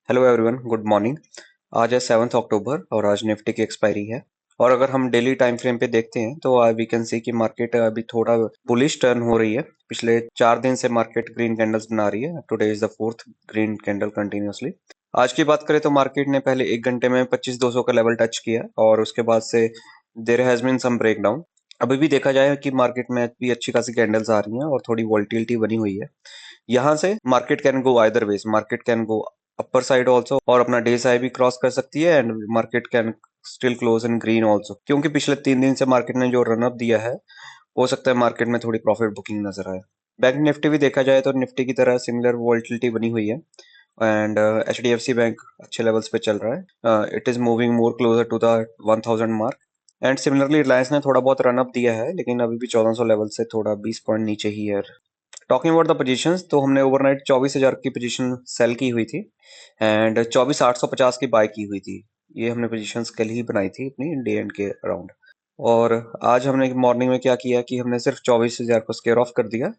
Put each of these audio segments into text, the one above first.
Hello everyone, good morning. आज है 7 अक्टूबर और आज निफ्टी की एक्सपायरी है। और अगर हम डेली टाइम फ्रेम पे देखते हैं तो वी कैन सी कि मार्केट अभी थोड़ा बुलिश टर्न हो रही है। पिछले 4 दिन से मार्केट ग्रीन कैंडल्स बना रही है। Today is the fourth green candle continuously. आज की बात करें तो मार्केट ने पहले 1 घंटे में 25,200 का लेवल टच किया और उसके बाद से there has been some breakdown. अभी भी देखा जाए कि मार्केट में भी अच्छी खासी कैंडल्स आ रही हैं और थोड़ी वॉल्टिलिटी बनी हुई है। यहाँ से market can go either ways, market can go upper side also और अपना डे हाई भी क्रॉस कर सकती है and market can still close in green also, क्योंकि पिछले 3 दिन से मार्केट ने जो रन अप दिया है हो सकता है मार्केट में थोड़ी प्रॉफिट बुकिंग नजर आए। बैंक निफ्टी भी देखा जाए तो निफ्टी की तरह सिमिलर वोल्टिलिटी बनी हुई है and H D F C bank अच्छे लेवल्स पे चल रहा है। It is moving more closer to the 1000 mark and similarly Reliance ने थोड़ा बहुत रन अप दिया है लेकिन अभी भी 1400 लेवल से थोड़ा 20 पॉइंट नीचे ही है। टॉकिंग अबाउट द पोजीशंस, तो हमने ओवरनाइट 24,000 की पोजीशन सेल की हुई थी एंड 24,850 की बाय की हुई थी। ये हमने पोजीशंस कल ही बनाई थी अपनी डे एंड के अराउंड। और आज हमने मॉर्निंग में क्या किया कि हमने सिर्फ 24,000 को स्केयर ऑफ कर दिया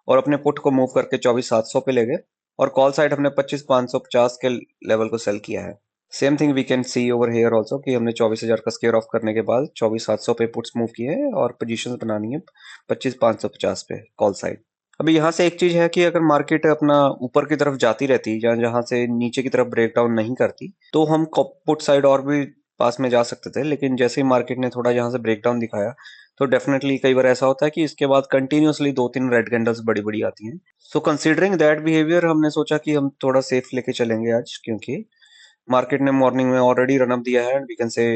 और अपने पुट को मूव करके 24,700 पे ले गए और कॉल साइड हमने 25,550 के लेवल को सेल किया है। Same thing we can see over here also कि हमने 24,000 का स्केयर ऑफ करने के बाद 24,700 पे पुट्स मूव किए हैं और पोजीशंस बनानी है 25,550 पे कॉल साइड। अभी यहाँ से एक चीज है कि अगर मार्केट अपना ऊपर की तरफ जाती रहती जहाँ जहाँ से नीचे की तरफ ब्रेकडाउन नहीं करती तो हम पुट साइड और भी पास में जा सकते थे, लेकिन जैसे ही मार्केट ने थोड़ा यहाँ से ब्रेकडाउन दिखाया तो डेफिनेटली कई बार ऐसा होता है कि इसके बाद कंटिन्यूअसली 2-3 रेड कैंडल्स बड़ी बड़ी आती हैं। सो कंसीडरिंग दैट बिहेवियर हमने सोचा कि हम थोड़ा सेफ लेके चलेंगे आज, क्योंकि मार्केट ने मॉर्निंग में ऑलरेडी रन अप दिया है and we can say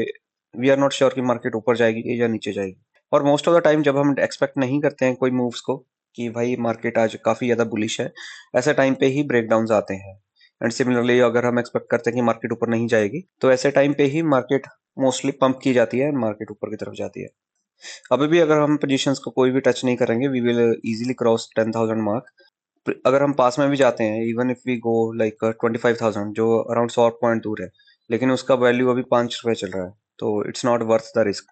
we are not sure कि मार्केट ऊपर जाएगी या नीचे जाएगी। और मोस्ट ऑफ द टाइम जब हम एक्सपेक्ट नहीं करते हैं कोई मूव्स को कि भाई मार्केट आज काफी ज्यादा बुलिश है, ऐसे टाइम पे ही ब्रेकडाउन्स आते हैं। एंड सिमिलरली अगर हम एक्सपेक्ट करते हैं कि मार्केट ऊपर नहीं जाएगी तो ऐसे टाइम पे ही मार्केट मोस्टली पंप की जाती है एंड मार्केट ऊपर की तरफ जाती है। अभी भी अगर हम पोजीशंस को कोई भी टच नहीं करेंगे we will easily cross 10,000 mark. अगर हम पास में भी जाते हैं even if we go like 25,000 जो अराउंड 100 पॉइंट दूर है, लेकिन उसका वैल्यू अभी 5 रुपए चल रहा है, तो it's not worth the risk.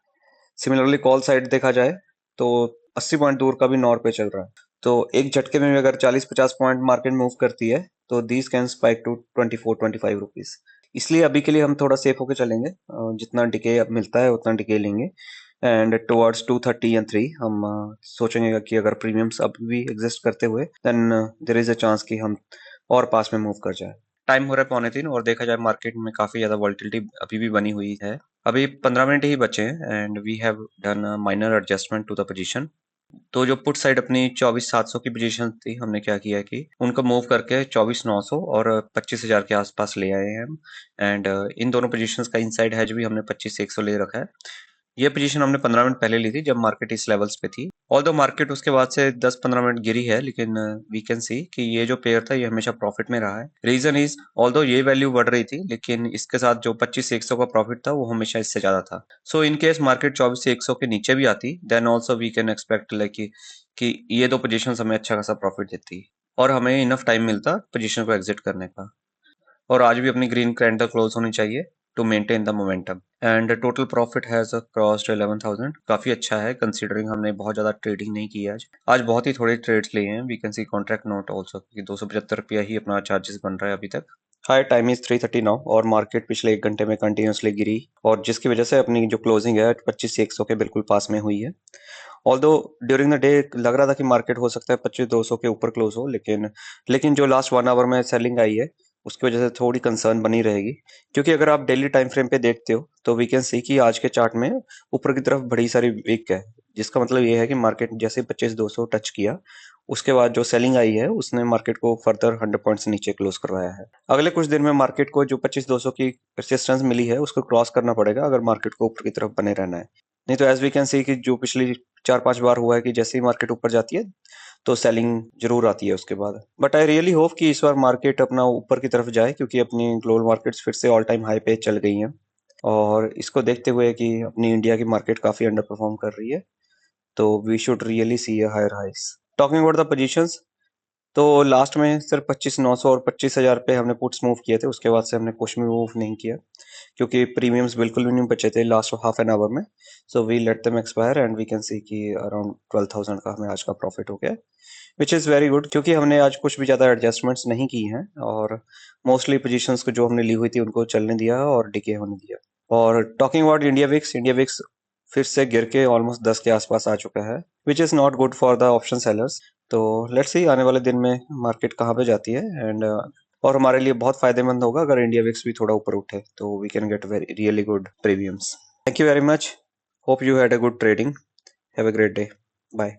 Similarly call side देखा जाए तो 80 पॉइंट दूर का भी 9 रुपए चल रहा है, तो एक झटके में भी अगर 40-50 पॉइंट मार्केट मूव करती है तो these can spike to 24-25 rupees. इसलिए अभी के लिए हम थोड़ा सेफ होके चलेंगे, जितना डिके अब मिलता है उतना डिके लेंगे एंड टुवर्ड्स 230 एंड 3 हम सोचेंगे कि अगर प्रीमियम्स अभी भी एग्जिस्ट करते हुए then there is a chance कि हम और पास में मूव कर जाए। टाइम हो रहा है 2:45 और देखा जाए मार्केट में काफी ज्यादा वॉल्टिलिटी अभी भी बनी हुई है। अभी 15 मिनट ही बचे हैं and we have done minor adjustment to the position. तो जो पुट साइड अपनी 24,700 की पोजीशन थी हमने क्या किया कि उनको मूव करके 24,900 और 25,000 के आसपास ले आए हैं हम। एंड इन दोनों पोजीशंस का इनसाइड हैज भी हमने 25,100 ले रखा है। ये पोजीशन हमने 15 मिनट पहले ली थी जब मार्केट इस लेवल्स पे थी। ऑल्दो मार्केट उसके बाद से 10-15 मिनट गिरी है, लेकिन वी कैन सी कि ये जो पेयर था ये हमेशा प्रॉफिट में रहा है। रीजन इज ऑल्दो ये वैल्यू बढ़ रही थी लेकिन इसके साथ जो 25,100 का प्रॉफिट था वो हमेशा इससे ज्यादा था। सो इन केस मार्केट 24,100 के नीचे भी आती then also we can expect like कि ये दो पोजीशन हमें अच्छा खासा प्रॉफिट देती और हमें इनफ टाइम मिलता पोजीशन को एग्जिट करने का। और आज भी अपनी ग्रीन कैंडल क्लोज होनी चाहिए to maintain the momentum and total profit has crossed 11,000। काफी अच्छा है कंसीडरिंग हमने बहुत ज्यादा ट्रेडिंग नहीं की आज। आज बहुत ही थोड़े ट्रेड्स लिए हैं। We can see contract note also कि 275 रुपया ही अपना चार्जेस बन रहा है अभी तक। हाई टाइम इज 3:30 नाउ और मार्केट पिछले 1 घंटे में कंटिन्यूसली गिरी और जिसकी वजह से अपनी जो क्लोजिंग है 25,100 के बिल्कुल पास में हुई है। ऑल्दो ड्यूरिंग द डे लग रहा था कि मार्केट हो सकता है 25,200 के ऊपर क्लोज हो, लेकिन जो लास्ट 1 आवर में सेलिंग आई है उसकी वजह से थोड़ी कंसर्न बनी रहेगी। क्योंकि अगर आप डेली टाइम फ्रेम पे देखते हो तो वी कैन सी कि आज के चार्ट में ऊपर की तरफ बड़ी सारी विक है, जिसका मतलब ये है कि मार्केट जैसे 25,200 टच किया उसके बाद जो सेलिंग आई है उसने मार्केट को फर्दर 100 पॉइंट्स नीचे क्लोज करवाया है। अगले कुछ दिन में मार्केट को जो 25,200 की रेजिस्टेंस मिली है उसको क्रॉस करना पड़ेगा अगर मार्केट को ऊपर की तरफ बने रहना है। नहीं तो एज वी कैन सी कि जो पिछली 4-5 बार हुआ है कि जैसे ही मार्केट ऊपर जाती है तो सेलिंग जरूर आती है उसके बाद। बट आई रियली होप कि इस बार मार्केट अपना ऊपर की तरफ जाए, क्योंकि अपनी ग्लोबल मार्केट्स फिर से ऑल टाइम हाई पे चल गई हैं और इसको देखते हुए कि अपनी इंडिया की मार्केट काफी अंडर परफॉर्म कर रही है तो we should really see a higher highs. Talking about the positions, तो लास्ट में सिर्फ 25,900 और 25,000 पे हमने पुट्स मूव किए थे, उसके बाद से हमने कुछ भी मूव नहीं किया क्योंकि प्रीमियम्स बिल्कुल भी नहीं बचे थे लास्ट हाफ एन आवर में। So we let them expire and we can see कि अराउंड 12,000 का हमें आज का प्रॉफिट हो गया, विच इज़ वेरी गुड क्योंकि हमने आज कुछ भी ज़्यादा एडजस्टमेंट्स नहीं की हैं और मोस्टली पोजीशंस को जो हमने ली हुई थी उनको चलने दिया और डिके होने दिया। और टॉकिंग अबाउट इंडिया विक्स फिर से गिर के ऑलमोस्ट 10 के आसपास आ चुका है, which is not good for the option sellers. तो लेट्स सी आने वाले दिन में मार्केट कहाँ पे जाती है एंड और हमारे लिए बहुत फायदेमंद होगा अगर इंडिया विक्स भी थोड़ा ऊपर उठे तो we can get very really good premiums. Thank you very much, hope you had a good trading, have a great day, bye.